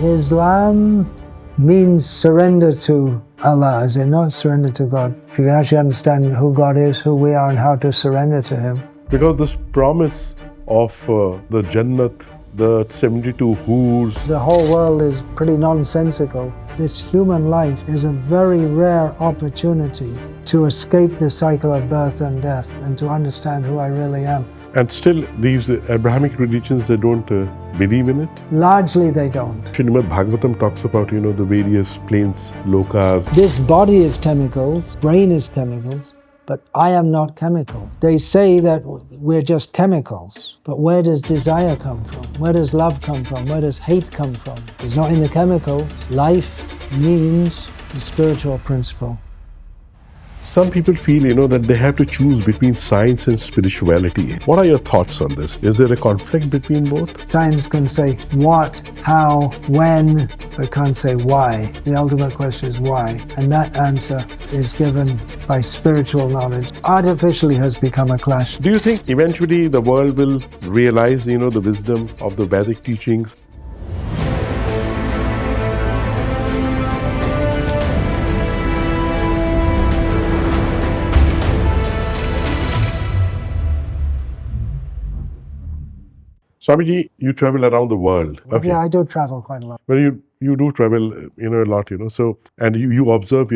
Islam means surrender to Allah, as in not surrender to God. If you can actually understand who God is, who we are, and how to surrender to Him. Because this promise of the Jannat, the 72 hoors. The whole world is pretty nonsensical. This human life is a very rare opportunity to escape the cycle of birth and death and to understand who I really am. And still, these Abrahamic religions, they don't believe in it? Largely they don't. Srimad Bhagavatam talks about, the various planes, lokas. This body is chemicals, brain is chemicals, but I am not chemical. They say that we're just chemicals, but where does desire come from? Where does love come from? Where does hate come from? It's not in the chemical. Life means the spiritual principle. Some people feel, that they have to choose between science and spirituality. What are your thoughts on this? Is there a conflict between both? Science can say what, how, when, but can't say why. The ultimate question is why. And that answer is given by spiritual knowledge. Artificially has become a clash. Do you think eventually the world will realize, the wisdom of the Vedic teachings? Swamiji, you travel around the world. Okay. Yeah, I do travel quite a lot. Well, you do travel, a lot, So, and you observe,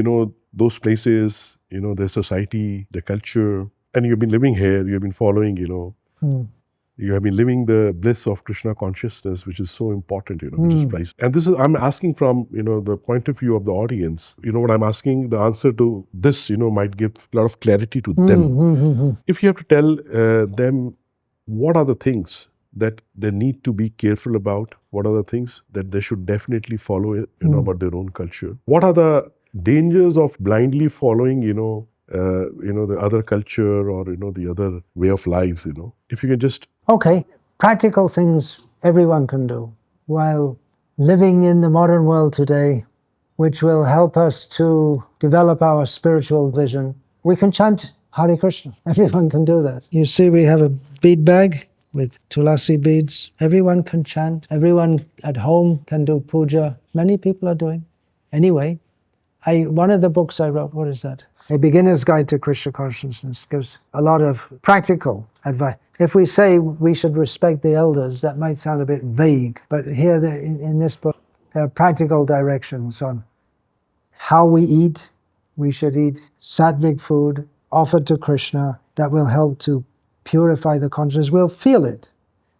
those places, their society, their culture, and you've been living here. You've been following, you have been living the bliss of Krishna consciousness, which is so important, which is priceless. And this is, I'm asking from, the point of view of the audience. What I'm asking, the answer to this, might give a lot of clarity to them. If you have to tell them, what are the things that they need to be careful about? What are the things that they should definitely follow, about their own culture? What are the dangers of blindly following, the other culture or, the other way of lives, If you can just... Okay, practical things everyone can do while living in the modern world today, which will help us to develop our spiritual vision. We can chant Hare Krishna. Everyone can do that. You see, we have a bead bag with tulasi beads. Everyone can chant. Everyone at home can do puja. Many people are doing. Anyway, one of the books I wrote, what is that? A Beginner's Guide to Krishna Consciousness, gives a lot of practical advice. If we say we should respect the elders, that might sound a bit vague, but here in this book, there are practical directions on how we eat. We should eat sattvic food offered to Krishna that will help to purify the consciousness. We'll feel it.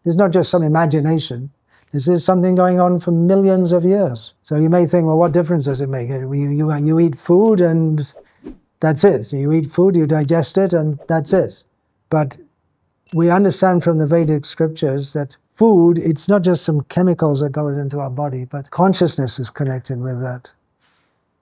It's not just some imagination. This is something going on for millions of years. So you may think, well, what difference does it make? You eat food and that's it. So you eat food, you digest it, and that's it. But we understand from the Vedic scriptures that food, it's not just some chemicals that go into our body, but consciousness is connected with that.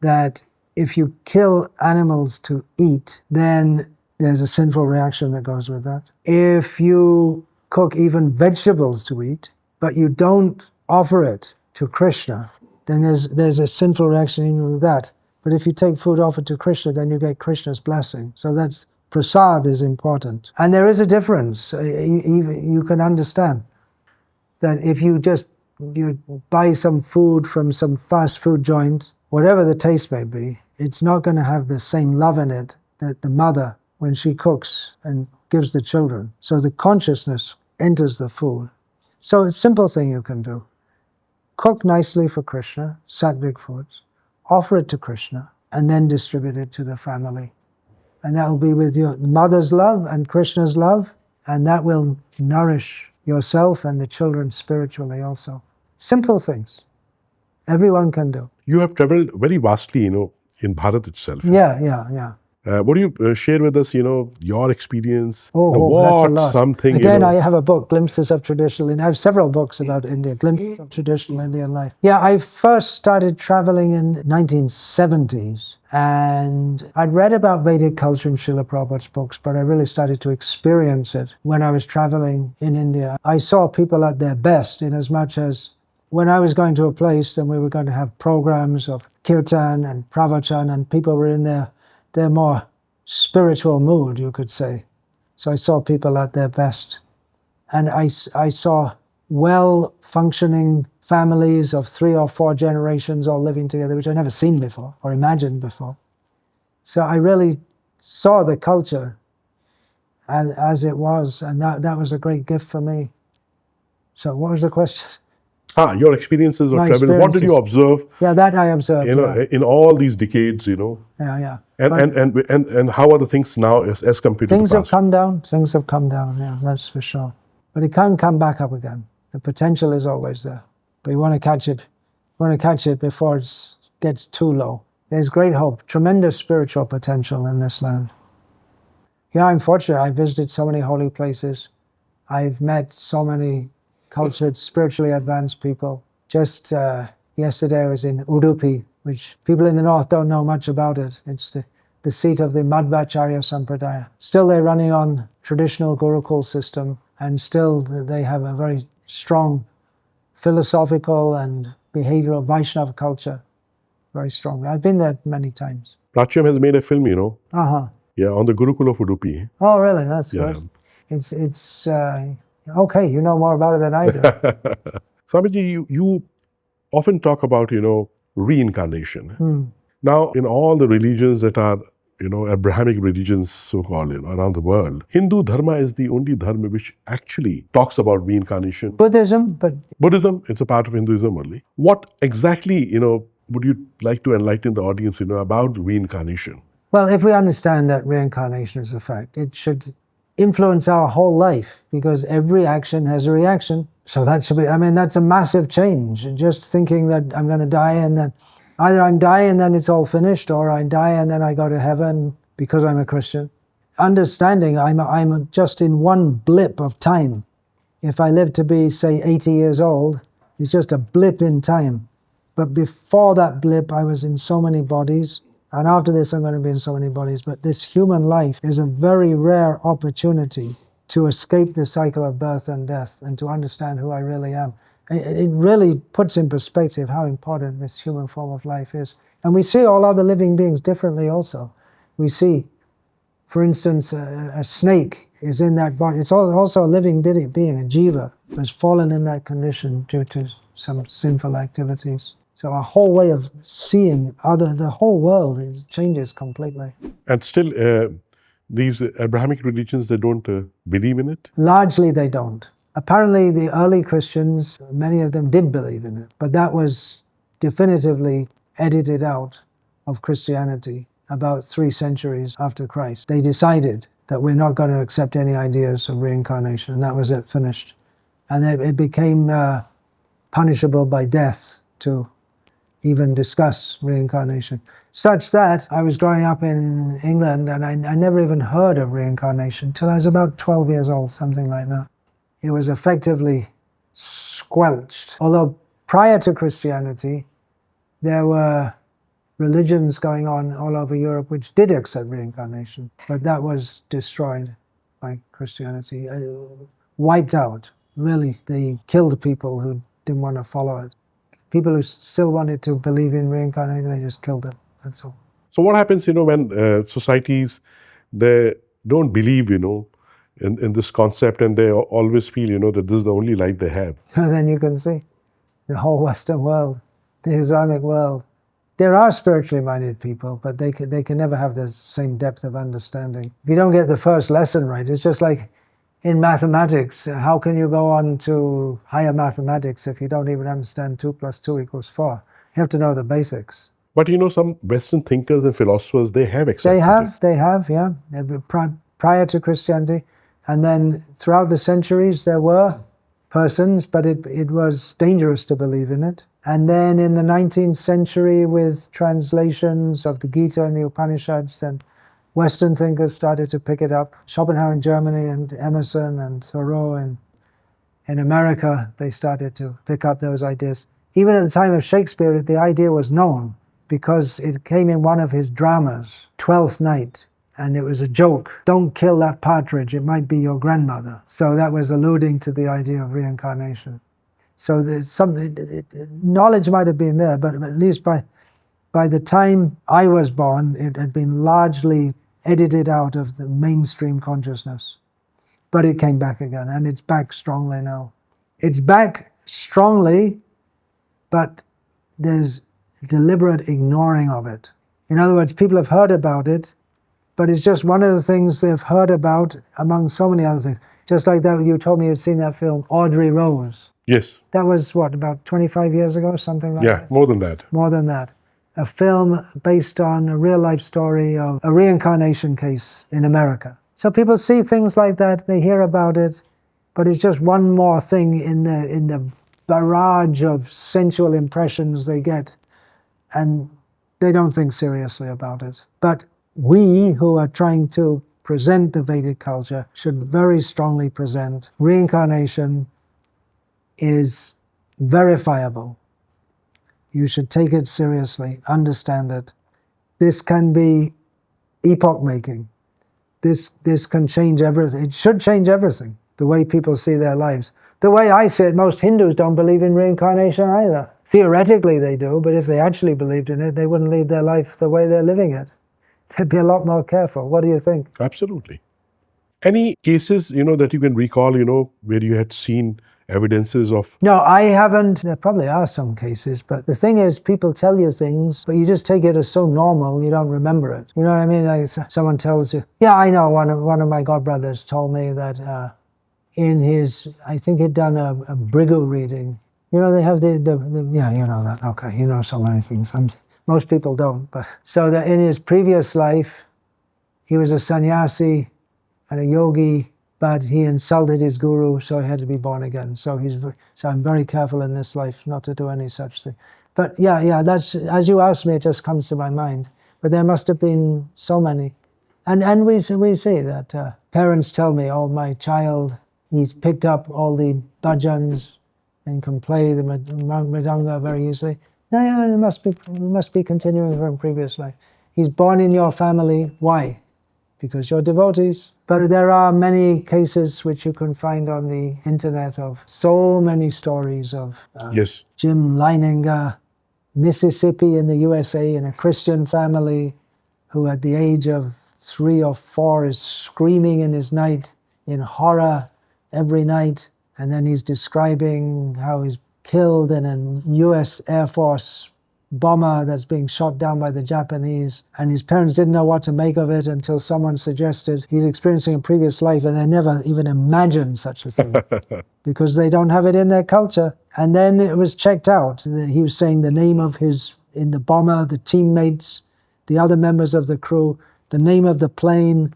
That if you kill animals to eat, then there's a sinful reaction that goes with that. If you cook even vegetables to eat, but you don't offer it to Krishna, then there's a sinful reaction even with that. But if you take food offered to Krishna, then you get Krishna's blessing. So that's, prasad is important. And there is a difference. You can understand that if you buy some food from some fast food joint, whatever the taste may be, it's not going to have the same love in it that the mother, when she cooks and gives the children. So the consciousness enters the food. So it's a simple thing you can do. Cook nicely for Krishna, sattvic foods, offer it to Krishna, and then distribute it to the family. And that will be with your mother's love and Krishna's love, and that will nourish yourself and the children spiritually also. Simple things. Everyone can do. You have traveled very vastly, in Bharat itself. Yeah. What do you share with us, your experience? That's a lot. Something, Again, I have a book, Glimpses of Traditional India. I have several books about India, Glimpses of Traditional Indian Life. Yeah, I first started traveling in 1970s, and I'd read about Vedic culture in Srila Prabhupada's books, but I really started to experience it when I was traveling in India. I saw people at their best in as much as when I was going to a place, then we were going to have programs of kirtan and pravachan, and people were in their more spiritual mood, you could say. So I saw people at their best. And I saw well-functioning families of 3 or 4 generations all living together, which I'd never seen before or imagined before. So I really saw the culture as it was, and that was a great gift for me. So what was the question? Your experiences of My travel. What did you experiences. observe? Yeah, that I observed. In all these decades, Yeah. And how are the things now as compared to the Things past? have come down. Things have come down. Yeah, that's for sure. But it can come back up again. The potential is always there, but you want to catch it. You want to catch it before it gets too low. There's great hope, tremendous spiritual potential in this land. Yeah, I'm fortunate. I visited so many holy places. I've met so many cultured, spiritually advanced people. Just yesterday I was in Udupi, which people in the north don't know much about it. It's the seat of the Madhvacharya Sampradaya. Still they're running on traditional Gurukul system, and still they have a very strong philosophical and behavioral Vaishnava culture. Very strong. I've been there many times. Prachyam has made a film, Uh-huh. Yeah, on the Gurukul of Udupi. Oh, really? That's Yeah. good. It's okay. You know more about it than I do. Swamiji, you often talk about, reincarnation. Now, in all the religions that are, Abrahamic religions, so-called, around the world, Hindu Dharma is the only Dharma which actually talks about reincarnation. Buddhism, Buddhism, it's a part of Hinduism only. What exactly, would you like to enlighten the audience, about reincarnation? well, if we understand that reincarnation is a fact, it should influence our whole life, because every action has a reaction. So that should be, that's a massive change. Just thinking that I'm going to die and then either I'm dying and then it's all finished, or I die and then I go to heaven because I'm a Christian. Understanding I'm just in one blip of time. If I live to be, say, 80 years old, it's just a blip in time. But before that blip, I was in so many bodies. And after this, I'm going to be in so many bodies. But this human life is a very rare opportunity to escape the cycle of birth and death and to understand who I really am. It really puts in perspective how important this human form of life is. And we see all other living beings differently also. We see, for instance, a snake is in that body. It's also a living being, a jiva, has fallen in that condition due to some sinful activities. So our whole way of seeing the whole world changes completely. And still, these Abrahamic religions, they don't believe in it? Largely they don't. Apparently the early Christians, many of them did believe in it, but that was definitively edited out of Christianity about 3 centuries after Christ. They decided that we're not going to accept any ideas of reincarnation, and that was it, finished. And it became punishable by death to even discuss reincarnation. Such that I was growing up in England and I never even heard of reincarnation till I was about 12 years old, something like that. It was effectively squelched. Although prior to Christianity, there were religions going on all over Europe which did accept reincarnation, but that was destroyed by Christianity, wiped out. Really, they killed people who didn't want to follow it. People who still wanted to believe in reincarnation, they just killed them, that's all. So what happens, when societies, they don't believe, in this concept, and they always feel, that this is the only life they have? And then you can see the whole Western world, the Islamic world. There are spiritually minded people, but they can never have the same depth of understanding. If you don't get the first lesson right, it's just like in mathematics. How can you go on to higher mathematics if you don't even understand 2 + 2 = 4? You have to know the basics. But some Western thinkers and philosophers, they have accepted it. They have, yeah. Prior to Christianity. And then throughout the centuries there were persons, but it was dangerous to believe in it. And then in the 19th century, with translations of the Gita and the Upanishads, then Western thinkers started to pick it up. Schopenhauer in Germany and Emerson and Thoreau in America, they started to pick up those ideas. Even at the time of Shakespeare, the idea was known because it came in one of his dramas, Twelfth Night, and it was a joke. Don't kill that partridge, it might be your grandmother. So that was alluding to the idea of reincarnation. So there's knowledge might have been there, but at least by the time I was born, it had been largely edited out of the mainstream consciousness. But it came back again, and it's back strongly now. It's back strongly but there's deliberate ignoring of it. In other words, people have heard about it, but it's just one of the things they've heard about among so many other things. Just like that, you told me you'd seen that film, Audrey Rose. Yes. That was, what, about 25 years ago, something like that? Yeah, more than that. More than that. A film based on a real-life story of a reincarnation case in America. So people see things like that, they hear about it, but it's just one more thing in the barrage of sensual impressions they get, and they don't think seriously about it. But we, who are trying to present the Vedic culture, should very strongly present reincarnation is verifiable. You should take it seriously, understand it. This can be epoch-making. This can change everything. It should change everything, the way people see their lives. The way I see it, most Hindus don't believe in reincarnation either. Theoretically they do, but if they actually believed in it, they wouldn't lead their life the way they're living it. They'd be a lot more careful. What do you think? Absolutely. Any cases, that you can recall, where you had seen evidences of... No, I haven't. There probably are some cases, but the thing is, people tell you things, but you just take it as so normal, you don't remember it. You know what I mean? Like someone tells you, yeah, I know, one of my godbrothers told me that in his, I think he'd done a Brigu reading. They have yeah, you know that. Okay, you know so many things. Most people don't, but so that in his previous life, he was a sannyasi and a yogi, but he insulted his guru, so he had to be born again. So I'm very careful in this life not to do any such thing. But yeah, that's, as you asked me, it just comes to my mind. But there must have been so many. And we see that parents tell me, oh, my child, he's picked up all the bhajans and can play the mridanga very easily. Yeah, it must be continuing from previous life. He's born in your family. Why? Because you're devotees. But there are many cases which you can find on the internet of so many stories of Yes. Jim Leininger, Mississippi in the USA, in a Christian family, who at the age of 3 or 4 is screaming in his night in horror every night, and then he's describing how he's killed in a US Air Force bomber that's being shot down by the Japanese, and his parents didn't know what to make of it until someone suggested he's experiencing a previous life, and they never even imagined such a thing because they don't have it in their culture. And then it was checked out. He was saying the name of in the bomber, the teammates, the other members of the crew, the name of the plane,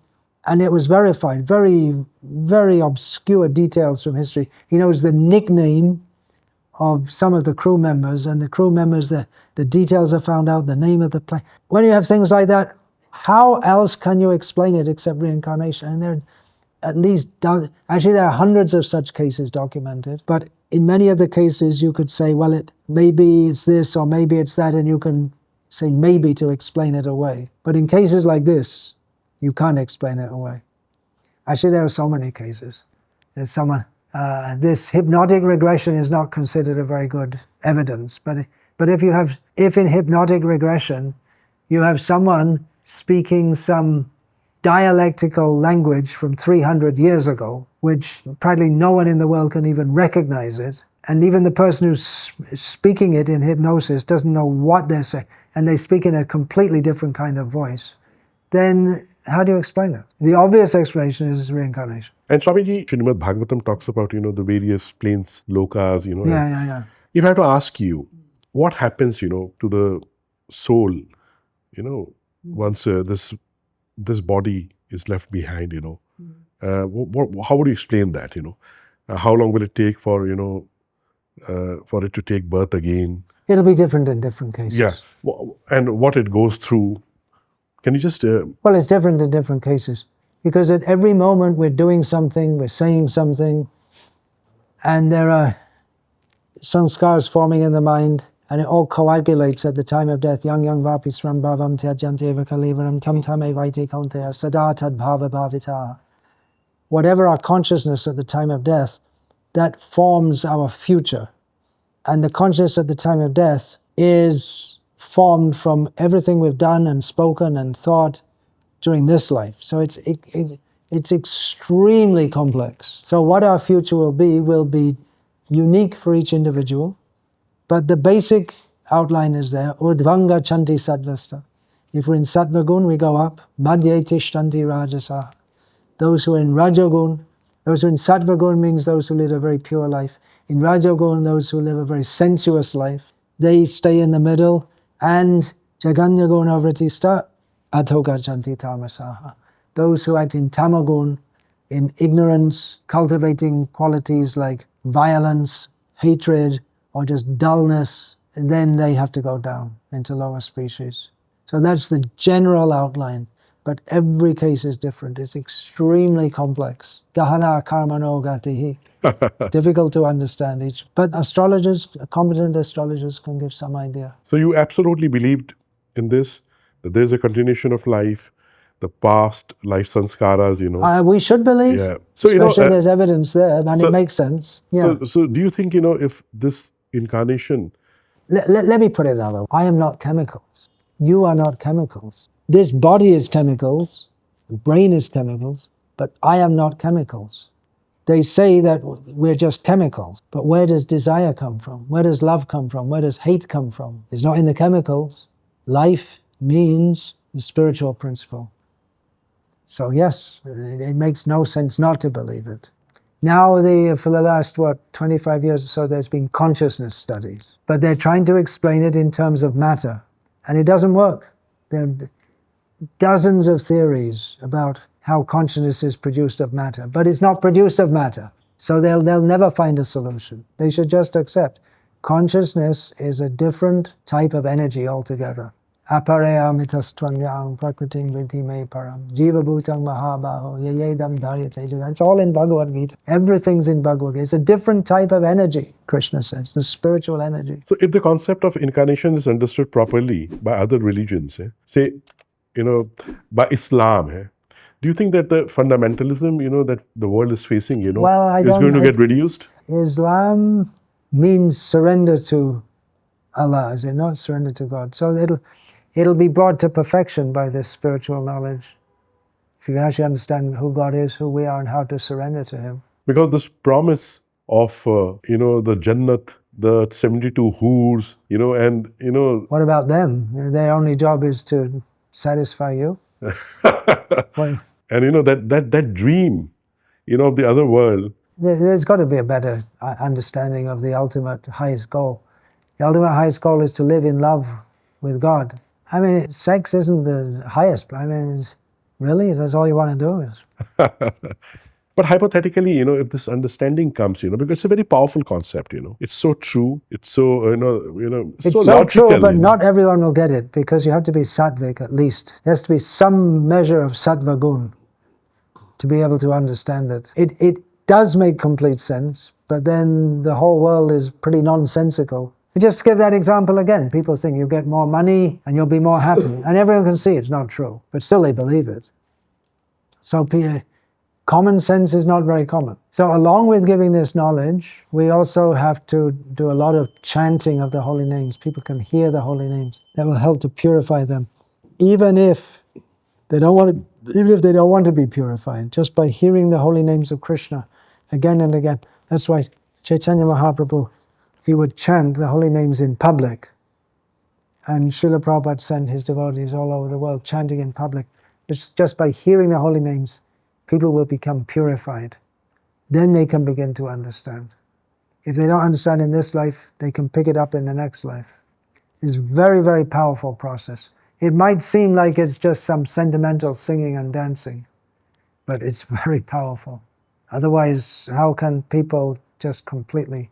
and it was verified. Very, very obscure details from history. He knows the nickname of some of the crew members, and the crew members, the details are found out, the name of the plane. When you have things like that, how else can you explain it except reincarnation? And there are at least actually there are hundreds of such cases documented, but in many of the cases you could say, well, maybe it's this or maybe it's that, and you can say maybe to explain it away. But in cases like this, you can't explain it away. Actually, there are so many cases. There's someone... this hypnotic regression is not considered a very good evidence, but if in hypnotic regression you have someone speaking some dialectical language from 300 years ago, which practically no one in the world can even recognize it, and even the person who's speaking it in hypnosis doesn't know what they're saying, and they speak in a completely different kind of voice, then how do you explain it? The obvious explanation is reincarnation. And Swamiji, Srimad Bhagavatam talks about, the various planes, lokas, Yeah. If I have to ask you, what happens, to the soul, once this body is left behind, how would you explain that, how long will it take for it to take birth again? It'll be different in different cases. Yeah, and what it goes through. Can you just... Well, it's different in different cases. Because at every moment we're doing something, we're saying something, and there are sanskars forming in the mind, and it all coagulates at the time of death. Yang vapi sram bhavam tyajanteva kalivaram tam tam evaiti kaunteya sada tad bhava bhavita. Whatever our consciousness at the time of death, that forms our future. And the consciousness at the time of death is formed from everything we've done and spoken and thought during this life. So it's extremely complex. So what our future will be unique for each individual. But the basic outline is there. Udvanga chanti sattvasta. If we're in sattva gun, we go up. Madhye tishtanti rajasa. Those who are in rajagun, those who are in sattva gun means those who live a very pure life. In rajagun, those who live a very sensuous life. They stay in the middle. And jaganya guna vritista adhoga chanti tamasaha. Those who act in tamagun, in ignorance, cultivating qualities like violence, hatred, or just dullness, and then they have to go down into lower species. So that's the general outline, but every case is different. It's extremely complex. Gahana karmano gatihi. It's difficult to understand each, but astrologers, competent astrologers can give some idea. So you absolutely believed in this, that there's a continuation of life, the past life sanskaras, We should believe, Yeah. So, especially there's evidence there, and it makes sense. Yeah. So do you think, if this incarnation... Let me put it another way. I am not chemicals. You are not chemicals. This body is chemicals, the brain is chemicals, but I am not chemicals. They say that we're just chemicals, but where does desire come from? Where does love come from? Where does hate come from? It's not in the chemicals. Life means the spiritual principle. So yes, it makes no sense not to believe it. Now, for the last, 25 years or so, there's been consciousness studies. But they're trying to explain it in terms of matter. And it doesn't work. There are dozens of theories about how consciousness is produced of matter. But it's not produced of matter. So they'll never find a solution. They should just accept consciousness is a different type of energy altogether. Aparaya mitastvanyang prakritim vidhi me param jiva bhutang mahabaho yayedam dharyate jagat. It's all in Bhagavad Gita. Everything's in Bhagavad Gita. It's a different type of energy, Krishna says, the spiritual energy. So if the concept of incarnation is understood properly by other religions, say, by Islam, do you think that the fundamentalism, that the world is facing, is going to get reduced? Islam means surrender to Allah, is it not? Surrender to God. So it'll be brought to perfection by this spiritual knowledge. If you can actually understand who God is, who we are, and how to surrender to Him. Because this promise of, the Jannat, the 72 hurs, and, What about them? Their only job is to satisfy you? And, that dream, of the other world. There's got to be a better understanding of the ultimate highest goal. The ultimate highest goal is to live in love with God. I mean, sex isn't the highest. I mean, really? That's all you want to do? But hypothetically, if this understanding comes, because it's a very powerful concept, it's so true, it's so, It's so so logical, true, but not everyone will get it, because you have to be sattvic at least. There has to be some measure of sattva gun to be able to understand it. It does make complete sense, but then the whole world is pretty nonsensical. Just give that example again. People think you get more money and you'll be more happy. And everyone can see it's not true, but still they believe it. So common sense is not very common. So along with giving this knowledge, we also have to do a lot of chanting of the holy names. People can hear the holy names. That will help to purify them. Even if they don't want to be purified, just by hearing the holy names of Krishna again and again. That's why Chaitanya Mahaprabhu, he would chant the holy names in public. And Srila Prabhupada sent his devotees all over the world chanting in public. Just by hearing the holy names, people will become purified. Then they can begin to understand. If they don't understand in this life, they can pick it up in the next life. It's a very, very powerful process. It might seem like it's just some sentimental singing and dancing, but it's very powerful. Otherwise, how can people just completely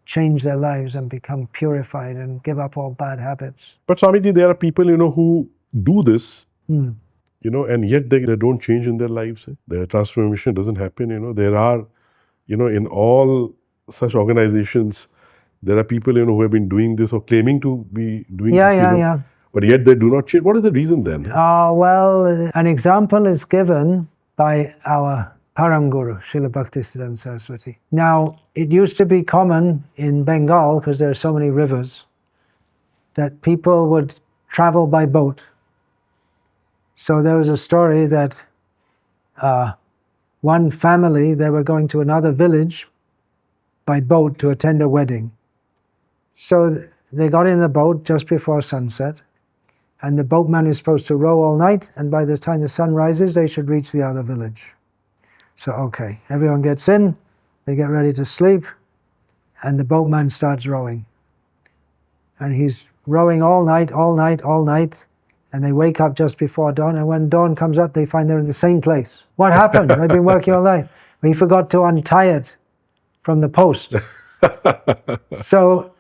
change their lives and become purified and give up all bad habits? But Swamiji, there are people, who do this, and yet they don't change in their lives. Their transformation doesn't happen. There are, in all such organizations, there are people, who have been doing this or claiming to be doing this. But yet they do not change. What is the reason then? Well, an example is given by our Param Guru, Srila Bhaktisiddhanta Saraswati. Now, it used to be common in Bengal, because there are so many rivers, that people would travel by boat. So there was a story that one family, they were going to another village by boat to attend a wedding. So they got in the boat just before sunset, and the boatman is supposed to row all night, and by the time the sun rises, they should reach the other village. So, okay, everyone gets in, they get ready to sleep, and the boatman starts rowing. And he's rowing all night, and they wake up just before dawn, and when dawn comes up, they find they're in the same place. What happened? They've been working all night. Well, he forgot to untie it from the post. So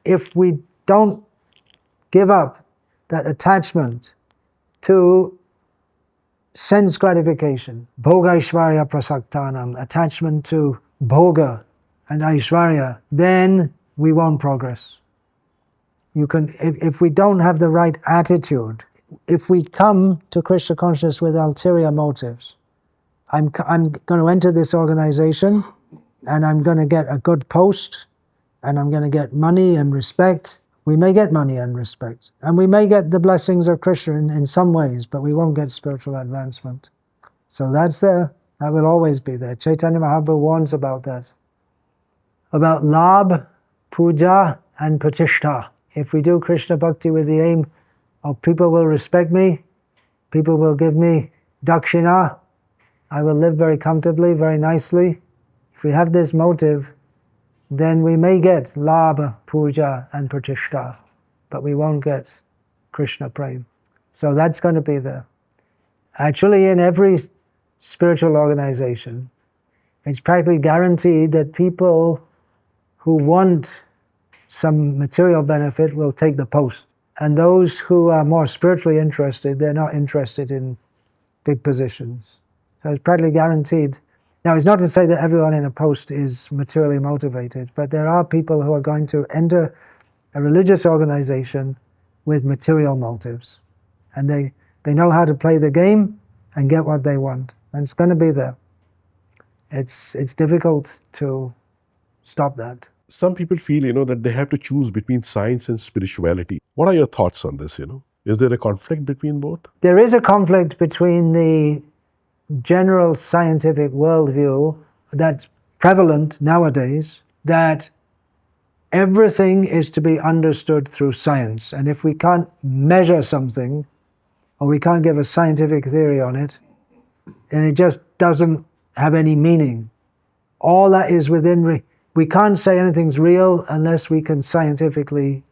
if we don't give up that attachment to sense gratification, bhoga aishvarya prasaktanam, attachment to bhoga and aishvarya, then we won't progress. You can, if we don't have the right attitude, if we come to Krishna consciousness with ulterior motives, I'm going to enter this organization and I'm going to get a good post and I'm going to get money and respect. We may get money and respect, and we may get the blessings of Krishna in some ways, but we won't get spiritual advancement. So that's there. That will always be there. Chaitanya Mahaprabhu warns about that. About labh, puja, and pratishtha. If we do Krishna bhakti with the aim of people will respect me, people will give me dakshina, I will live very comfortably, very nicely. If we have this motive, then we may get labha, puja, and pratishtha, but we won't get Krishna prem. So that's going to be there. Actually, in every spiritual organization, it's practically guaranteed that people who want some material benefit will take the post. And those who are more spiritually interested, they're not interested in big positions. So it's practically guaranteed. Now, it's not to say that everyone in a post is materially motivated, but there are people who are going to enter a religious organization with material motives. And they know how to play the game and get what they want. And it's going to be there. It's difficult to stop that. Some people feel, that they have to choose between science and spirituality. What are your thoughts on this, Is there a conflict between both? There is a conflict between the general scientific worldview that's prevalent nowadays, that everything is to be understood through science. And if we can't measure something, or we can't give a scientific theory on it, then it just doesn't have any meaning. All that is within... We can't say anything's real unless we can scientifically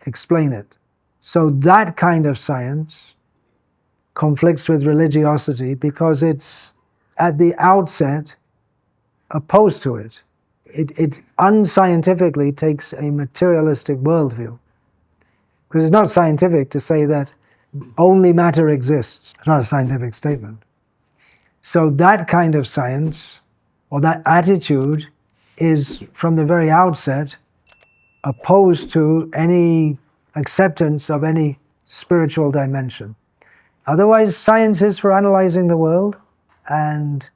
explain it. So that kind of science conflicts with religiosity because it's, at the outset, opposed to it. It unscientifically takes a materialistic worldview. Because it's not scientific to say that only matter exists. It's not a scientific statement. So that kind of science, or that attitude, is from the very outset opposed to any acceptance of any spiritual dimension. Otherwise, science is for analyzing the world, and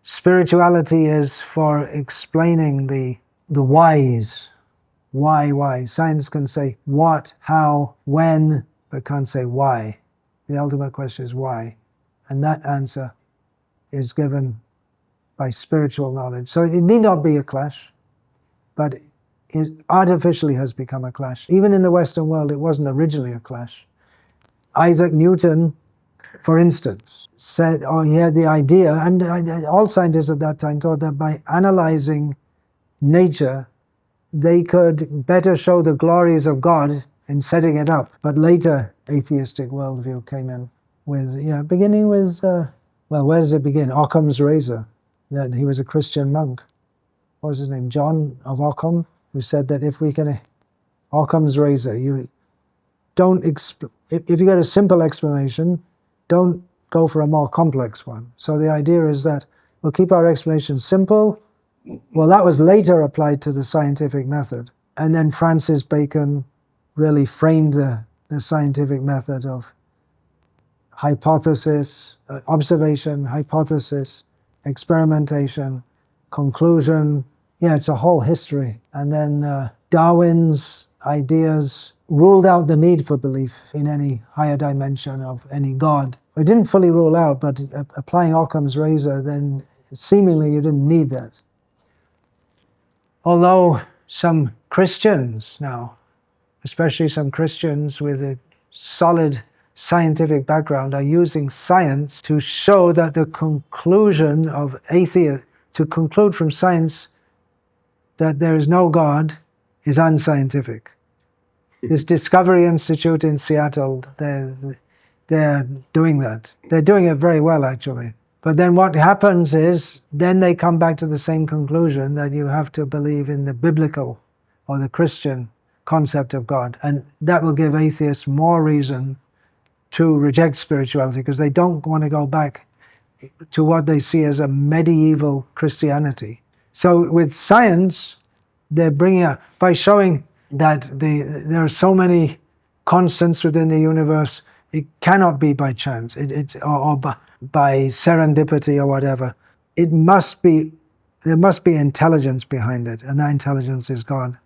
spirituality is for explaining the whys. Why? Science can say what, how, when, but can't say why. The ultimate question is why. And that answer is given by spiritual knowledge. So it need not be a clash, but it artificially has become a clash. Even in the Western world, it wasn't originally a clash. Isaac Newton, for instance, said, he had the idea, and all scientists at that time thought that by analyzing nature, they could better show the glories of God in setting it up. But later, atheistic worldview came in with, beginning with, where does it begin? Occam's razor. That he was a Christian monk. What was his name? John of Occam, who said that if we can, Occam's razor, you don't, if you get a simple explanation, don't go for a more complex one. So the idea is that we'll keep our explanation simple. Well, that was later applied to the scientific method. And then Francis Bacon really framed the scientific method of hypothesis, observation, hypothesis, experimentation, conclusion. It's a whole history. And then Darwin's ideas ruled out the need for belief in any higher dimension of any God. It didn't fully rule out, but applying Occam's razor, then seemingly you didn't need that. Although some Christians now, especially some Christians with a solid scientific background, are using science to show that the conclusion of atheism, to conclude from science that there is no God, is unscientific. This Discovery Institute in Seattle, they're doing that. They're doing it very well, actually. But then what happens is, then they come back to the same conclusion that you have to believe in the biblical or the Christian concept of God. And that will give atheists more reason to reject spirituality, because they don't want to go back to what they see as a medieval Christianity. So with science, they're bringing up, by showing that there are so many constants within the universe, it cannot be by chance, or by serendipity or whatever. There must be intelligence behind it, and that intelligence is God.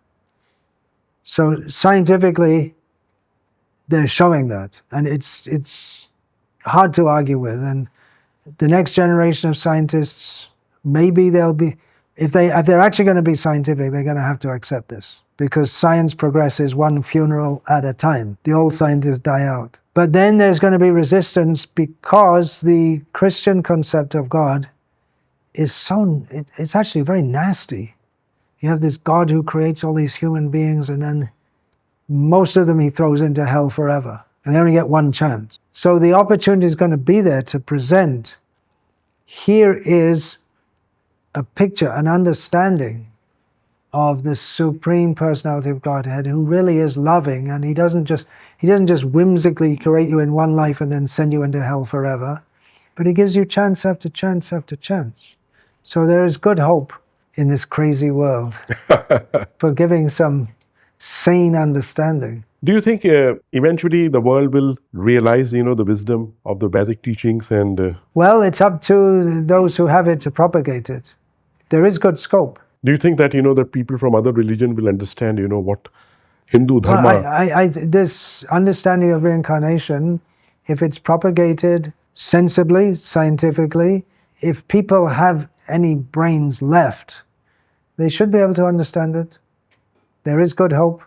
So scientifically, they're showing that, and it's hard to argue with. And the next generation of scientists, maybe they'll be, if they're actually going to be scientific, they're going to have to accept this, because science progresses one funeral at a time. The old scientists die out. But then there's going to be resistance, because the Christian concept of God is it's actually very nasty. You have this God who creates all these human beings, and then most of them he throws into hell forever, and they only get one chance. So the opportunity is going to be there to present, here is a picture, an understanding of the Supreme Personality of Godhead, who really is loving, and he doesn't just whimsically create you in one life and then send you into hell forever, but he gives you chance after chance after chance. So there is good hope in this crazy world for giving some sane understanding. Do you think eventually the world will realize, the wisdom of the Vedic teachings and? Well, it's up to those who have it to propagate it. There is good scope. Do you think that that people from other religion will understand what Hindu Dharma? Well, this understanding of reincarnation, if it's propagated sensibly, scientifically, if people have any brains left, they should be able to understand it. There is good hope.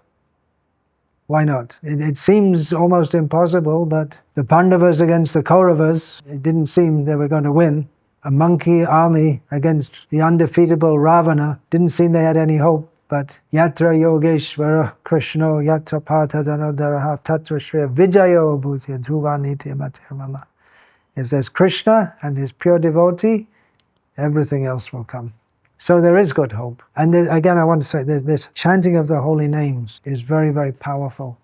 Why not? It seems almost impossible, but the Pandavas against the Kauravas, it didn't seem they were going to win. A monkey army against the undefeatable Ravana, didn't seem they had any hope. But yatra yogeshvara Krishna, yatra parthadanodaraha tatra shreya vijayo bhutya dhruvaniti matirmama. If there's Krishna and his pure devotee, everything else will come. So there is good hope. And again, I want to say this chanting of the holy names is very, very powerful.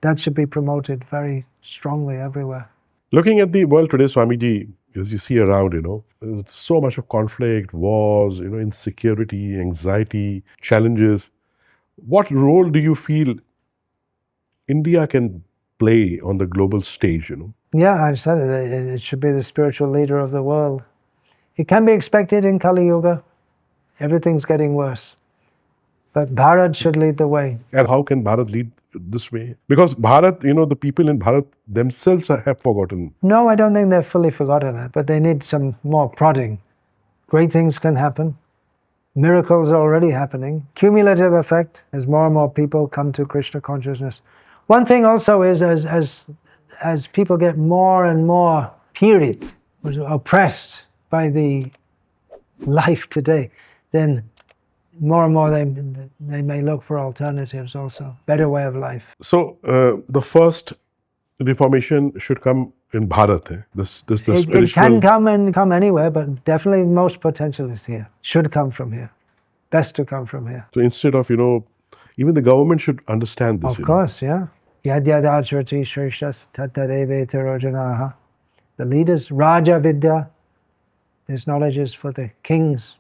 That should be promoted very strongly everywhere. Looking at the world today, Swamiji, as you see around, there's so much of conflict, wars, insecurity, anxiety, challenges. What role do you feel India can play on the global stage, Yeah, I've said it. It should be the spiritual leader of the world. It can be expected in Kali Yuga. Everything's getting worse. But Bharat should lead the way. And how can Bharat lead this way? Because Bharat, the people in Bharat themselves have forgotten. No, I don't think they've fully forgotten it, but they need some more prodding. Great things can happen. Miracles are already happening. Cumulative effect as more and more people come to Krishna consciousness. One thing also is as people get more and more period, oppressed by the life today, then more and more they may look for alternatives also, better way of life. So the first reformation should come in Bharat. It can come anywhere, but definitely most potential is here. Should come from here. Best to come from here. So instead of, even the government should understand this. Of course, yeah. Yadyadacharati shrishtas tattadeve terojanaha. The leaders, Raja Vidya, this knowledge is for the kings.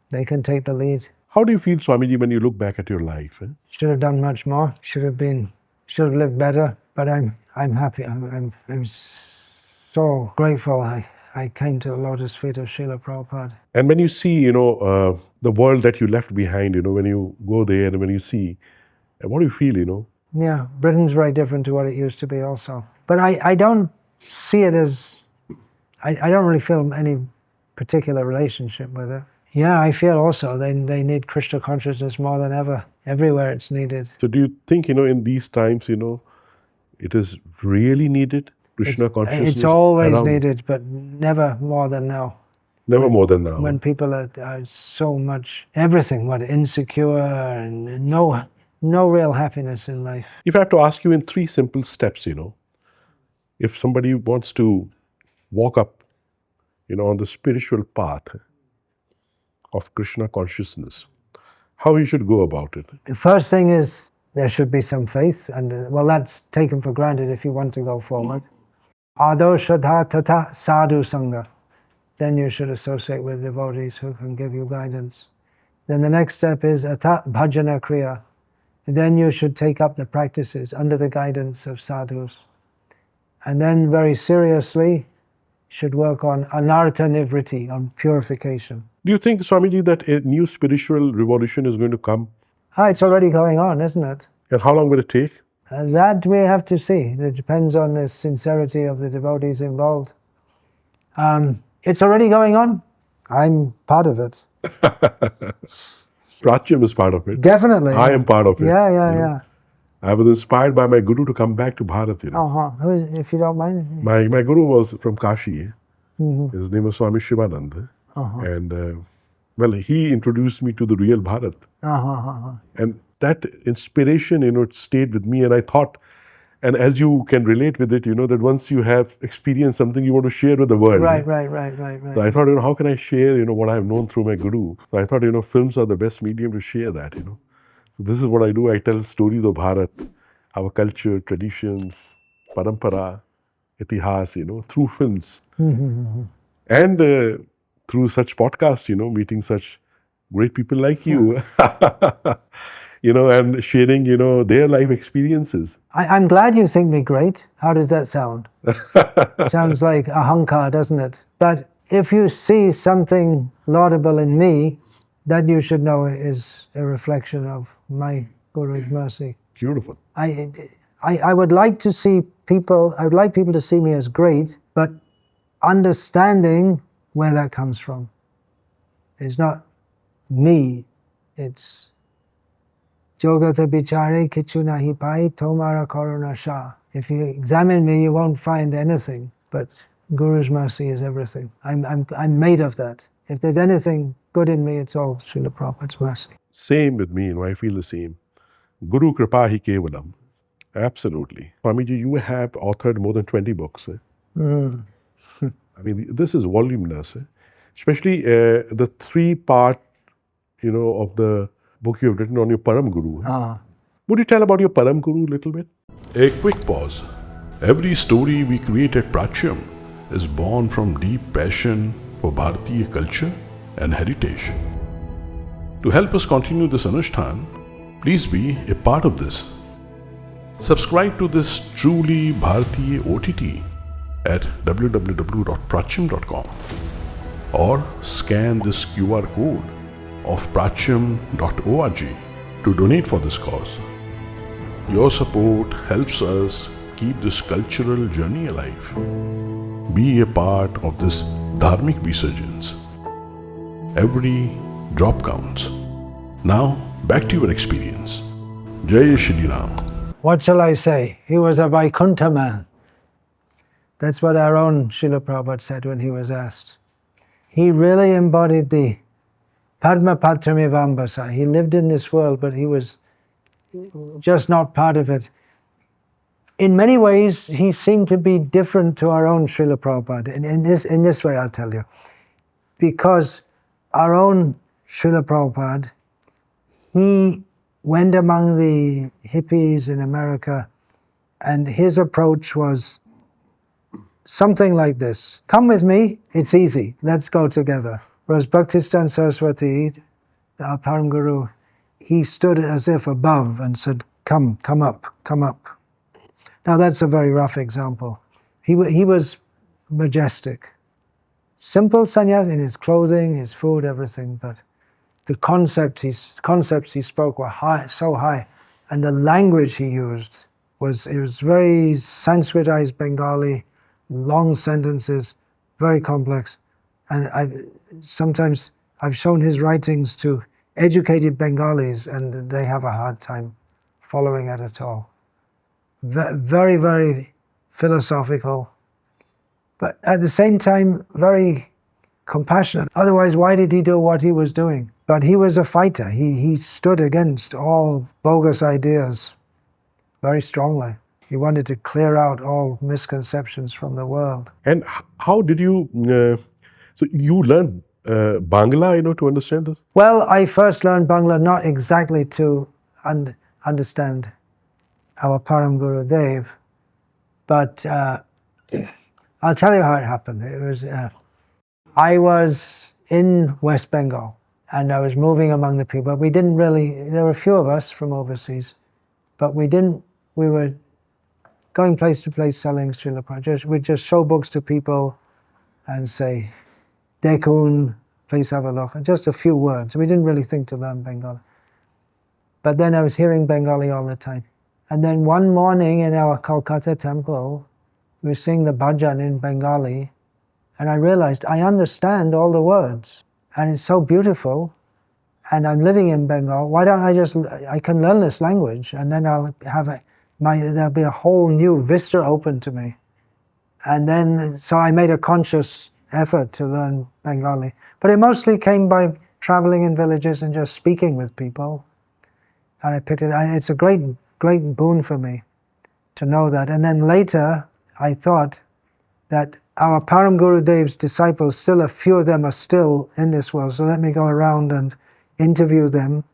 They can take the lead. How do you feel, Swamiji, when you look back at your life? Should have done much more. Should have lived better. But I'm happy. I'm so grateful I came to the lotus feet of Srila Prabhupada. And when you see, the world that you left behind, when you go there and when you see, what do you feel, Yeah, Britain's very different to what it used to be also. But I don't see it as, I don't really feel any particular relationship with it. Yeah, I feel also they need Krishna consciousness more than ever. Everywhere it's needed. So do you think, in these times, it is really needed, Krishna consciousness? It's always around? needed, but never more than now. Never more than now. When people are so much, everything, insecure and no real happiness in life. If I have to ask you in 3 simple steps, if somebody wants to walk up, on the spiritual path of Krishna consciousness, how he should go about it? The first thing is there should be some faith, and that's taken for granted if you want to go forward. Ado Shraddha Tata Sadhu Sangha. Then you should associate with devotees who can give you guidance. Then the next step is Ata Bhajana Kriya. Then you should take up the practices under the guidance of sadhus. And then very seriously, should work on anartha nivritti, on purification. Do you think, Swamiji, that a new spiritual revolution is going to come? It's already going on, isn't it? And how long will it take? That we have to see. It depends on the sincerity of the devotees involved. It's already going on. I'm part of it. Prachyam is part of it. Definitely. I am part of it. Yeah. I was inspired by my guru to come back to Bharat. Who is, if you don't mind? My guru was from Kashi. His name was Swami Shivananda. And he introduced me to the real Bharat. And that inspiration, it stayed with me. And I thought, and as you can relate with it, that once you have experienced something, you want to share with the world. Right. So I thought, how can I share, what I have known through my guru? So I thought, films are the best medium to share that, So this is what I do. I tell stories of Bharat, our culture, traditions, parampara, itihas, through films. And through such podcasts, meeting such great people like you, and sharing, their life experiences. I'm glad you think me great. How does that sound? Sounds like ahankar, doesn't it? But if you see something laudable in me, that you should know is a reflection of my Guru's mercy. Beautiful. I would like to see people, I would like people to see me as great, but understanding where that comes from. It's not me, it's Jogata bichare kichu nahi pai tomara karuna sha. If you examine me, you won't find anything, but Guru's mercy is everything. I'm made of that. If there's anything good in me, it's all Srila Prabhupada's mercy. Same with me, I feel the same. Guru kripa hi kevalam. Absolutely. Swamiji, you have authored more than 20 books. This is voluminous. Especially the 3-part, of the book you have written on your Param Guru. Would you tell about your Param Guru a little bit? A quick pause. Every story we create at Prachyam is born from deep passion for Bharatiya culture and heritage. To help us continue this Anushthan, please be a part of this. Subscribe to this truly Bharatiya OTT at www.prachyam.com or scan this QR code of prachyam.org to donate for this cause. Your support helps us keep this cultural journey alive. Be a part of this dharmic resurgence. Every drop counts. Now, back to your experience. Jai Shri Ram. What shall I say? He was a Vaikuntha man. That's what our own Srila Prabhupada said when he was asked. He really embodied the Padma Patramivambasa. He lived in this world, but he was just not part of it. In many ways, he seemed to be different to our own Srila Prabhupada. In this way, I'll tell you. Because our own Srila Prabhupada, he went among the hippies in America, and his approach was something like this. Come with me, it's easy, let's go together. Whereas Bhaktistan Saraswati, our Param Guru, he stood as if above and said, come up. Now that's a very rough example. He was majestic. Simple sannyas in his clothing, his food, everything, but the concepts he spoke were high, so high, and the language he used was very Sanskritized Bengali, long sentences, very complex, and sometimes I've shown his writings to educated Bengalis and they have a hard time following it at all. Very, very philosophical, but at the same time very compassionate. Otherwise, why did he do what he was doing? But he was a fighter. He stood against all bogus ideas very strongly. He wanted to clear out all misconceptions from the world. And how did you, so you learned Bangla, to understand this? Well, I first learned Bangla not exactly to understand our Param Guru Dev, but I'll tell you how it happened. It was, I was in West Bengal and I was moving among the people. We didn't really, there were a few of us from overseas, but we were going place to place selling Srila Prabhupada. We'd just show books to people and say, Dekun, please have a look. And just a few words. We didn't really think to learn Bengali. But then I was hearing Bengali all the time. And then one morning in our Kolkata temple, we were singing the bhajan in Bengali, and I realized I understand all the words. And it's so beautiful, and I'm living in Bengal. Why don't I can learn this language, and then I'll have there'll be a whole new vista open to me. And then, so I made a conscious effort to learn Bengali. But it mostly came by traveling in villages and just speaking with people. And I picked it, and it's a great boon for me to know that. And then later, I thought that our Param Guru Dev's disciples, still a few of them are still in this world, so let me go around and interview them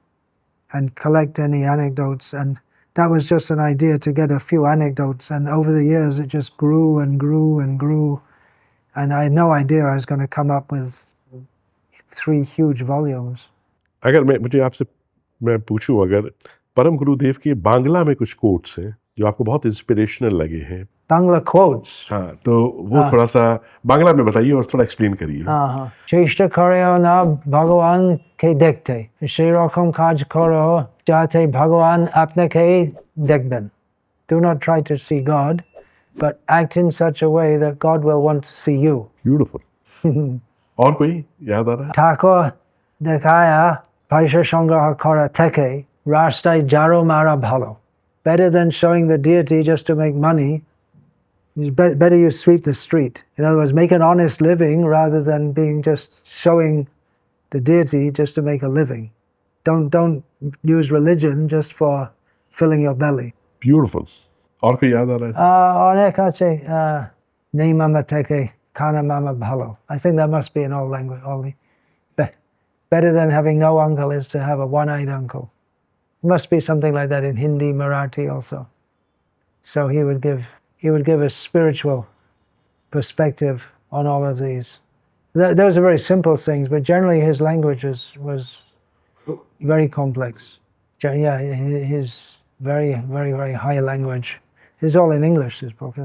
and collect any anecdotes. And that was just an idea to get a few anecdotes, and over the years it just grew and grew and grew. And I had no idea I was going to come up with 3 huge volumes. अगर मैं पूछूं, अगर परम गुरुदेव के बांग्ला में कुछ quotes हैं जो आपको बहुत इंस्पिरेशनल लगे हैं, Bangla quotes. हाँ, तो वो थोड़ा सा बांग्ला में बताइए और थोड़ा एक्सप्लेन करिए। চেষ্টা করেও না ভগবানকে দেখতে, সেই রকম কাজ করো যাতে ভগবান আপনাকে দেখবেন. Do not try to see God, but act in such a way that God will want to see you. Beautiful. और कोई याद आ रहा है? ঠাকুর দেখায়া পয়সা সংগ্রহ করা থেকে রাস্তায় ঝাড়ু মারা ভালো. Better than showing the deity just to make money, better you sweep the street. In other words, make an honest living rather than being just showing the deity just to make a living. Don't use religion just for filling your belly. Beautiful. और कोई याद आ रहा है? অনেক আছে নেই মামা থেকে খানা মামা ভালো. I think that must be in all language. Better than having no uncle is to have a one-eyed uncle. It must be something like that in Hindi, Marathi also. So he would give a spiritual perspective on all of these. Those are very simple things, but generally his language was very complex. Yeah, his very, very, very high language. It's all in English, this book.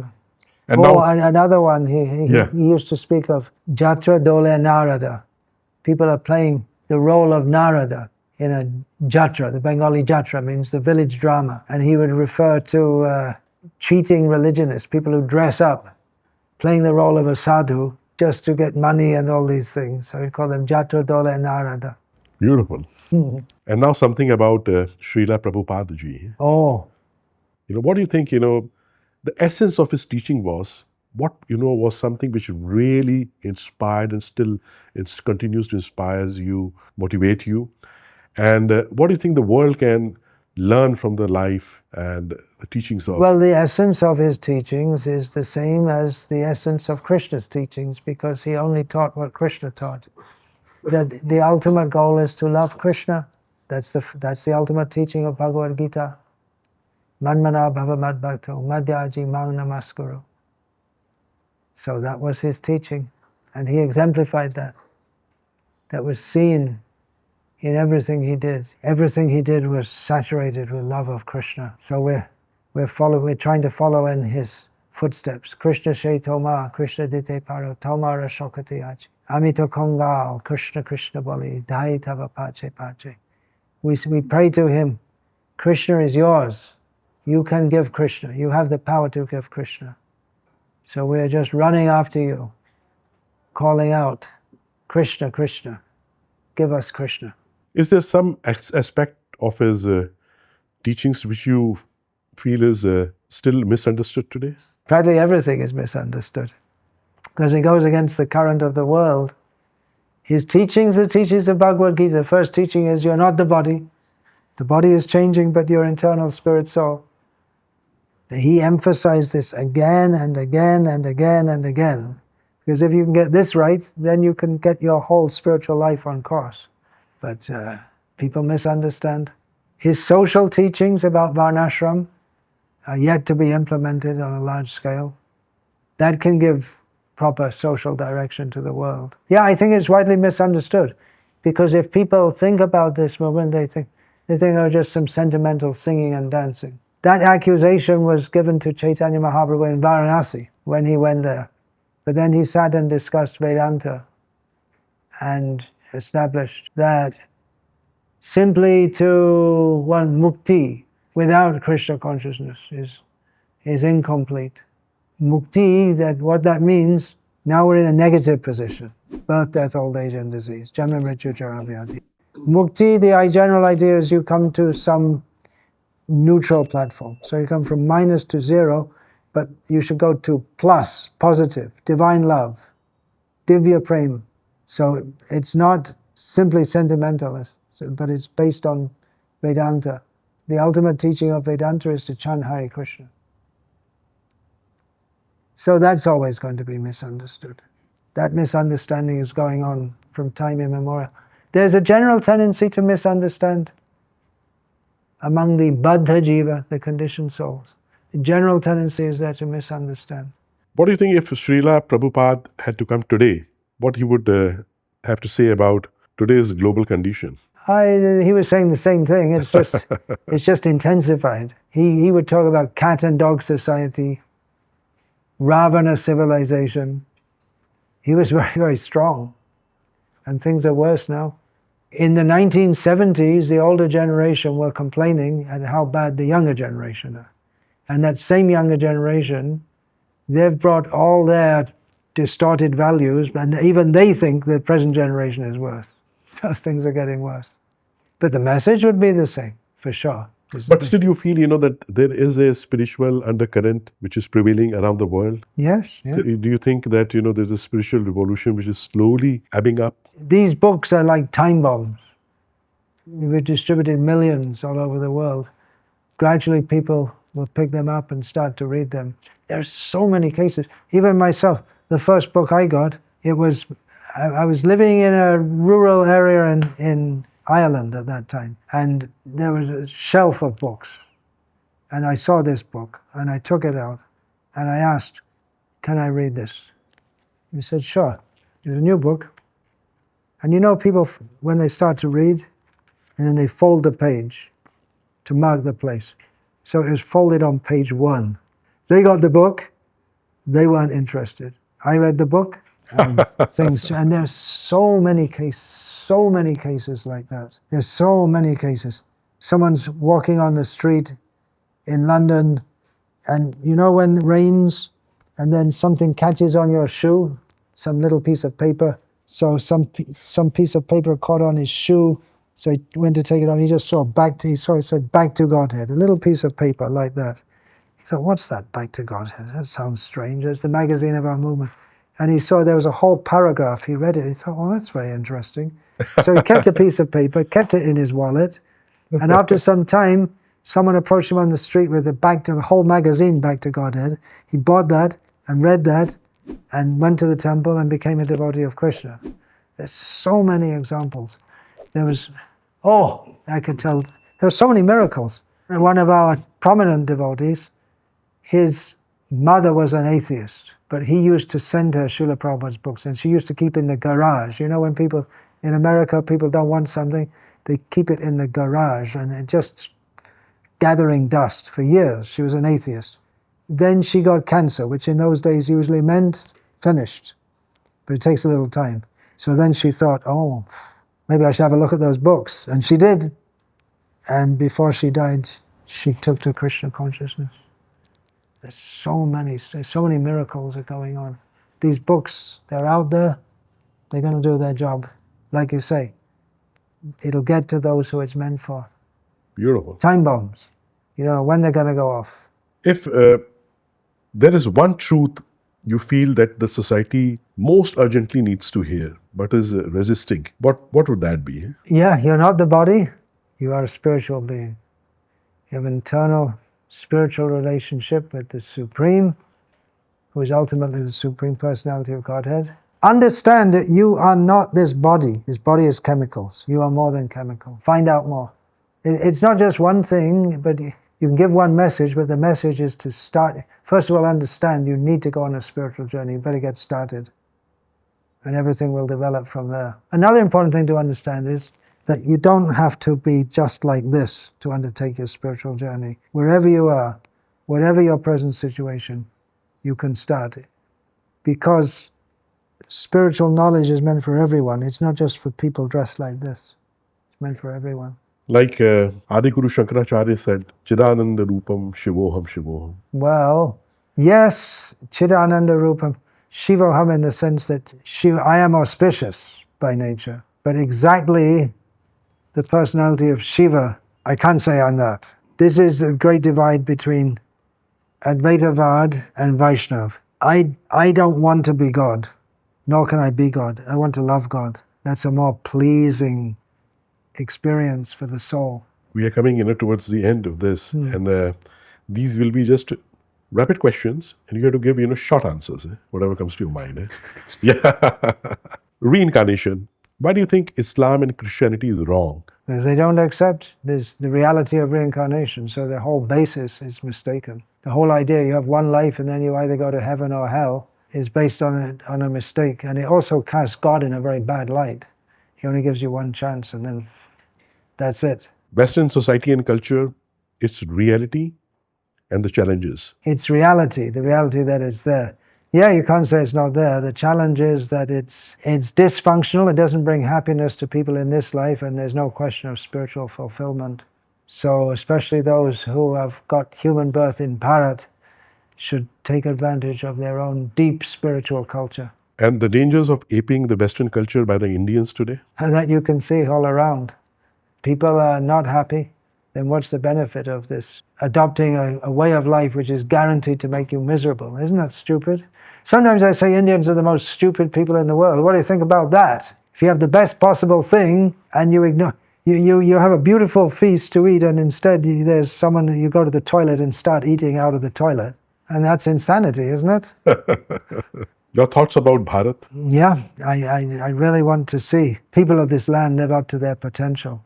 And now, another one, he used to speak of Jatra Dole Narada. People are playing the role of Narada in a jatra. The Bengali jatra means the village drama. And he would refer to cheating religionists, people who dress up, playing the role of a sadhu just to get money and all these things. So he'd call them Jatra Dole Narada. Beautiful. And now something about Srila Prabhupada ji. Oh. What do you think, the essence of his teaching was, what, was something which really inspired and still continues to inspire you, motivate you? And what do you think the world can learn from the life and the teachings of? Well, the essence of his teachings is the same as the essence of Krishna's teachings, because he only taught what Krishna taught. The ultimate goal is to love Krishna. That's the ultimate teaching of Bhagavad Gita. Manmana bhava madbhakto madhyaji mang namaskuru. So that was his teaching, and he exemplified that. That was seen in everything he did. Everything he did was saturated with love of Krishna. So we're trying to follow in his footsteps. Krishna she toma, Krishna dite paro, tomara shokati achi. Amito kongal, Krishna Krishna boli, dai tava pache pache. We pray to him, Krishna is yours. You can give Krishna. You have the power to give Krishna. So we're just running after you, calling out, Krishna, Krishna. give us Krishna. Is there some aspect of his teachings which you feel is still misunderstood today? Practically everything is misunderstood because he goes against the current of the world. His teachings, the teachings of Bhagavad Gita, the first teaching is you're not the body. The body is changing, but your internal spirit soul. He emphasized this again and again and again and again. Because if you can get this right, then you can get your whole spiritual life on course. But people misunderstand. His social teachings about Varnashram are yet to be implemented on a large scale. That can give proper social direction to the world. Yeah, I think it's widely misunderstood. Because if people think about this movement, they think oh, just some sentimental singing and dancing. That accusation was given to Chaitanya Mahaprabhu in Varanasi when he went there. But then he sat and discussed Vedanta and established that simply to want mukti without Krishna consciousness is incomplete. Mukti, what that means, now we're in a negative position. Birth, death, old age and disease. Janma, mrityu, jara, vyadhi. Mukti, the general idea is you come to some neutral platform. So you come from minus to zero, but you should go to plus, positive, divine love, divya prema. So it's not simply sentimentalist, but it's based on Vedanta. The ultimate teaching of Vedanta is to chant Hare Krishna. So that's always going to be misunderstood. That misunderstanding is going on from time immemorial. There's a general tendency to misunderstand among the baddha jiva, the conditioned souls. The general tendency is there to misunderstand. What do you think if Srila Prabhupada had to come today, what he would have to say about today's global condition? He was saying the same thing, it's just intensified. He would talk about cat and dog society, Ravana civilization. He was very, very strong. And things are worse now. In the 1970s, the older generation were complaining at how bad the younger generation are. And that same younger generation, they've brought all their distorted values, and even they think the present generation is worse. Those things are getting worse. But the message would be the same, for sure. But still you feel, that there is a spiritual undercurrent which is prevailing around the world? Yes. Yeah. So do you think that, there's a spiritual revolution which is slowly ebbing up? These books are like time bombs. We've distributed millions all over the world. Gradually people will pick them up and start to read them. There's so many cases. Even myself, the first book I got, I was living in a rural area in Ireland at that time, and there was a shelf of books, and I saw this book, and I took it out, and I asked, can I read this? He said, sure. It was a new book, and people, when they start to read, and then they fold the page to mark the place. So it was folded on page 1. They got the book, they weren't interested. I read the book, and and there's so many cases like that. There's so many cases. Someone's walking on the street in London, and when it rains, and then something catches on your shoe, some little piece of paper, so some piece of paper caught on his shoe, so he went to take it off, he just saw it said back to Godhead, a little piece of paper like that. He thought, what's that, back to Godhead? That sounds strange. It's the magazine of our movement. And he saw there was a whole paragraph. He read it. He thought, well, that's very interesting. So he kept the piece of paper, kept it in his wallet. And after some time, someone approached him on the street with the whole magazine, Back to Godhead. He bought that and read that and went to the temple and became a devotee of Krishna. There's so many examples. I could tell. There were so many miracles. One of our prominent devotees, his mother was an atheist, but he used to send her Srila Prabhupada's books, and she used to keep in the garage. When people, in America, people don't want something, they keep it in the garage, and it just gathering dust for years. She was an atheist. Then she got cancer, which in those days usually meant finished, but it takes a little time. So then she thought, maybe I should have a look at those books, and she did. And before she died, she took to Krishna consciousness. There's so many miracles are going on. These books, they're out there, they're going to do their job. Like you say, it'll get to those who it's meant for. Beautiful. Time bombs. You don't know when they're going to go off. If there is one truth you feel that the society most urgently needs to hear, but is resisting, what would that be? Yeah, you're not the body. You are a spiritual being. You have an internal spiritual relationship with the Supreme, who is ultimately the Supreme Personality of Godhead. Understand that you are not this body. This body is chemicals. You are more than chemical. Find out more. It's not just one thing, but you can give one message, but the message is to start. First of all, understand you need to go on a spiritual journey. You better get started. And everything will develop from there. Another important thing to understand is that you don't have to be just like this to undertake your spiritual journey. Wherever you are, whatever your present situation, you can start it. Because spiritual knowledge is meant for everyone. It's not just for people dressed like this. It's meant for everyone. Like Adi Guru Shankaracharya said, Chidananda Rupam Shivoham Shivoham. Well, yes, Chidananda Rupam Shivoham in the sense that I am auspicious by nature. But exactly the personality of Shiva, I can't say I'm that. This is the great divide between Advaitavad and Vaishnav. I don't want to be God, nor can I be God. I want to love God. That's a more pleasing experience for the soul. We are coming towards the end of this, and these will be just rapid questions, and you have to give short answers, whatever comes to your mind. Yeah. Reincarnation. Why do you think Islam and Christianity is wrong? Because they don't accept the reality of reincarnation, so their whole basis is mistaken. The whole idea you have one life and then you either go to heaven or hell is based on a mistake, and it also casts God in a very bad light. He only gives you one chance, and then that's it. Western society and culture, its reality and the challenges. It's reality, the reality that is there. Yeah, you can't say it's not there. The challenge is that it's dysfunctional. It doesn't bring happiness to people in this life, and there's no question of spiritual fulfillment. So especially those who have got human birth in Bharat should take advantage of their own deep spiritual culture. And the dangers of aping the Western culture by the Indians today? And that you can see all around. People are not happy. Then what's the benefit of this? Adopting a way of life which is guaranteed to make you miserable. Isn't that stupid? Sometimes I say Indians are the most stupid people in the world. What do you think about that? If you have the best possible thing and you ignore, you have a beautiful feast to eat, and instead there's someone, you go to the toilet and start eating out of the toilet. And that's insanity, isn't it? Your thoughts about Bharat? Yeah, I really want to see people of this land live up to their potential.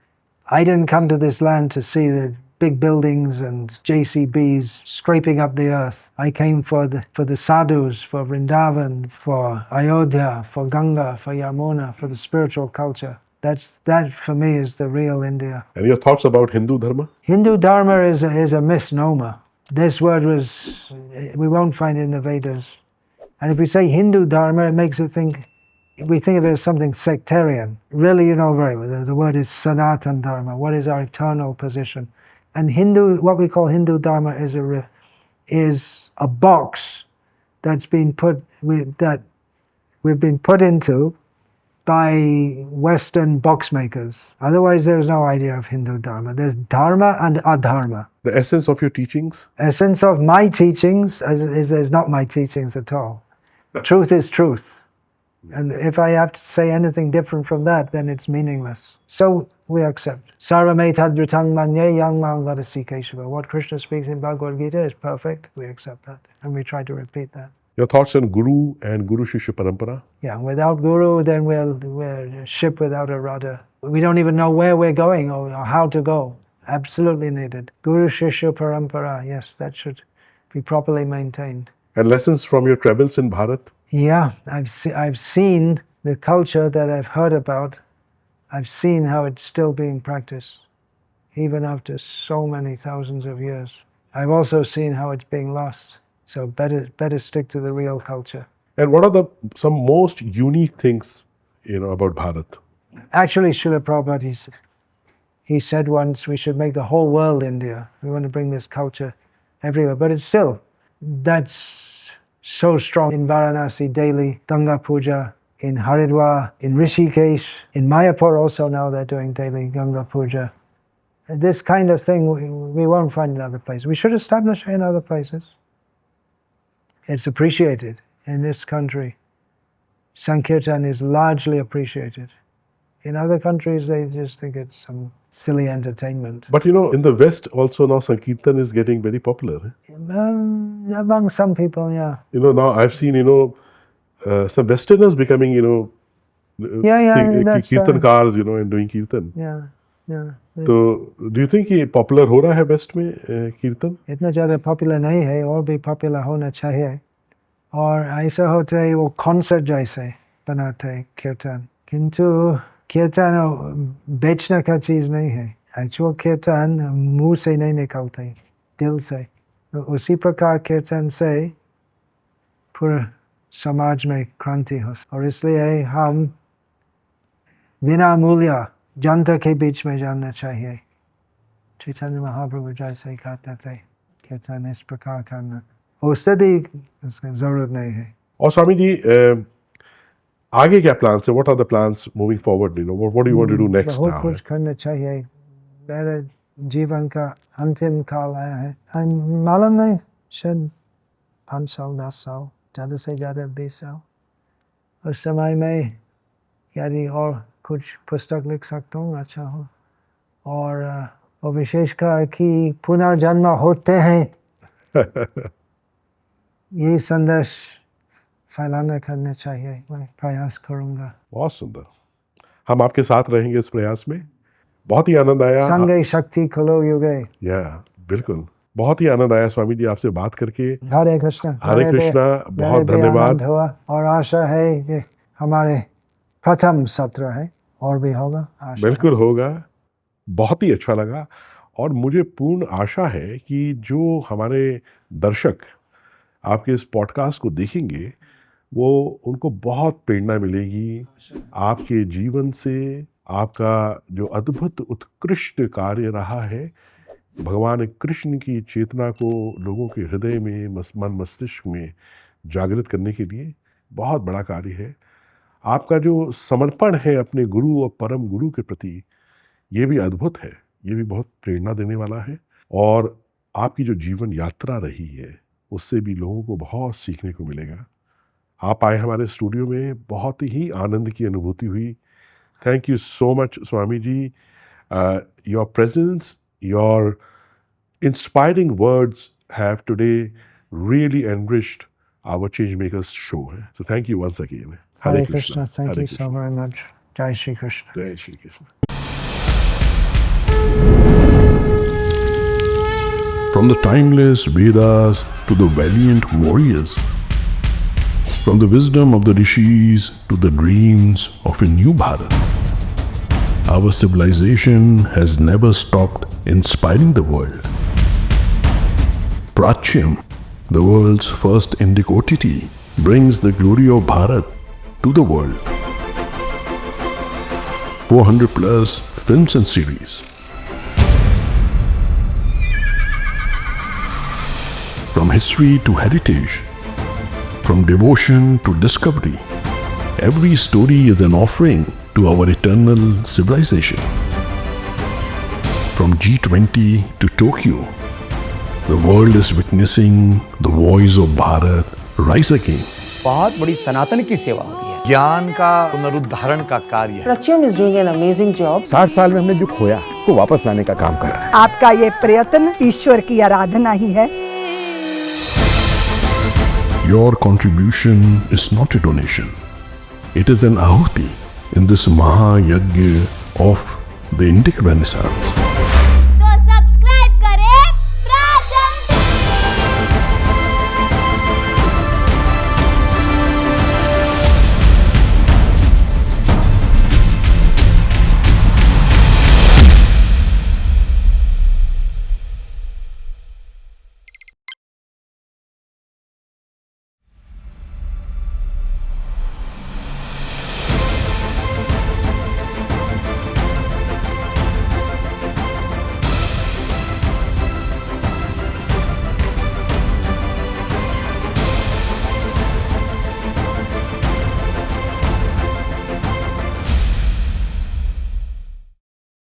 I didn't come to this land to see the big buildings and JCBs scraping up the earth. I came for the sadhus, for Vrindavan, for Ayodhya, for Ganga, for Yamuna, for the spiritual culture. That for me is the real India. And your thoughts about Hindu Dharma? Hindu Dharma is a misnomer. This word we won't find it in the Vedas. And if we say Hindu Dharma, it makes it we think of it as something sectarian. Really, you know very well, the word is Sanatana Dharma. What is our eternal position? And what we call Hindu Dharma is a box that's been that we've been put into by Western box makers. Otherwise, there's no idea of Hindu Dharma. There's Dharma and Adharma. The essence of your teachings? Essence of my teachings is not my teachings at all. Truth is truth. And if I have to say anything different from that, then it's meaningless. So we accept. Sarvametadritang manye yang mang vadasi keshava. What Krishna speaks in Bhagavad Gita is perfect. We accept that. And we try to repeat that. Your thoughts on Guru and Guru Shishya Parampara? Yeah, without Guru, then we're a ship without a rudder. We don't even know where we're going or how to go. Absolutely needed. Guru Shishya Parampara, yes, that should be properly maintained. And lessons from your travels in Bharat? Yeah, I've seen the culture that I've heard about. I've seen how it's still being practiced, even after so many thousands of years. I've also seen how it's being lost. So better stick to the real culture. And what are some most unique things, about Bharat? Actually, Srila Prabhupada, he said once, we should make the whole world India. We want to bring this culture everywhere. But it's still, that's so strong in Varanasi daily, Ganga Puja, in Haridwar, in Rishikesh, in Mayapur also now they're doing daily Ganga Puja. This kind of thing we won't find in other places. We should establish it in other places. It's appreciated in this country. Sankirtan is largely appreciated. In other countries, they just think it's some silly entertainment. But in the West also now Sankirtan is getting very popular. Among some people, yeah. Now I've seen, some Westerners becoming, that's Kirtankars, and doing Kirtan. Yeah. So, do you think ये popular हो रहा है West में Kirtan? इतना ज़्यादा popular नहीं है, और भी popular होना चाहिए. और ऐसा होता है वो concert जैसे बनाते हैं कीर्तन. किंतु कीर्तन बेचने का चीज़ नहीं है. Actual कीर्तन मुंह से नहीं निकलते, दिल से. उसी प्रकार कीर्तन से पूरा समाज में क्रांति हो. और इसलिए हम बिना मूल्य जनता के बीच में जाना चाहिए. चैतन्य महाप्रभु जैसे कहते थे कीर्तन इस प्रकार करना. औषधि उसकी जरूरत नहीं है. और स्वामी जी आगे क्या plans है? What are the plans moving forward? What do you want to do next बहुत now? कुछ करना चाहिए. मेरे जीवन का अंतिम काल आया है. मालूम नहीं, शायद 5 साल 10 साल, ज़्यादा से ज़्यादा 20 साल. उस समय में यदि और कुछ पुस्तक लिख सकता हूँ अच्छा हो. और विशेषकर कि पुनर्जन्म होते हैं ये संदेश फैलाना करना चाहिए. मैं प्रयास करूँगा. बहुत सुंदर. हम आपके साथ रहेंगे इस प्रयास में. बहुत ही आनंद आया. संगे शक्ति कलो युगे. बिल्कुल. बहुत ही आनंद आया स्वामी जी आपसे बात करके. हरे कृष्णा. हरे कृष्णा. बहुत धन्यवाद. और आशा है कि हमारे प्रथम सत्र है और भी होगा. बिल्कुल होगा. बहुत ही अच्छा लगा. और मुझे पूर्ण आशा है कि जो हमारे दर्शक आपके इस पॉडकास्ट को देखेंगे वो उनको बहुत प्रेरणा मिलेगी आपके जीवन से. आपका जो अद्भुत उत्कृष्ट कार्य रहा है भगवान कृष्ण की चेतना को लोगों के हृदय में मन मस्तिष्क में जागृत करने के लिए बहुत बड़ा कार्य है. आपका जो समर्पण है अपने गुरु और परम गुरु के प्रति ये भी अद्भुत है. ये भी बहुत प्रेरणा देने वाला है. और आपकी जो जीवन यात्रा रही है उससे भी लोगों को बहुत सीखने को मिलेगा. आप आए हमारे स्टूडियो में, बहुत ही आनंद की अनुभूति हुई. Thank you so much Swami ji. Your presence, your inspiring words have today really enriched our Changemakers show. So thank you once again. Hare Krishna. Thank you so very much. Jai Shri Krishna. Jai Shri Krishna. From the timeless Vedas to the valiant warriors, from the wisdom of the rishis to the dreams of a new Bharat, our civilization has never stopped inspiring the world. Prachyam, the world's first Indic OTT, brings the glory of Bharat to the world. 400 plus films and series. From history to heritage, from devotion to discovery, every story is an offering to our eternal civilization. From G20 to Tokyo, the world is witnessing the voice of Bharat rise again. बहुत बड़ी सनातन की सेवा हो रही है. ज्ञान का पुनरुद्धारण का कार्य है. Prachyam is doing an amazing job. 60 साल में हमने जो खोया को वापस लाने का काम कर रहा है. आपका ये प्रयत्न ईश्वर की आराधना ही है. Your contribution is not a donation. It is an ahuti in this Mahayagya of the Indic Renaissance.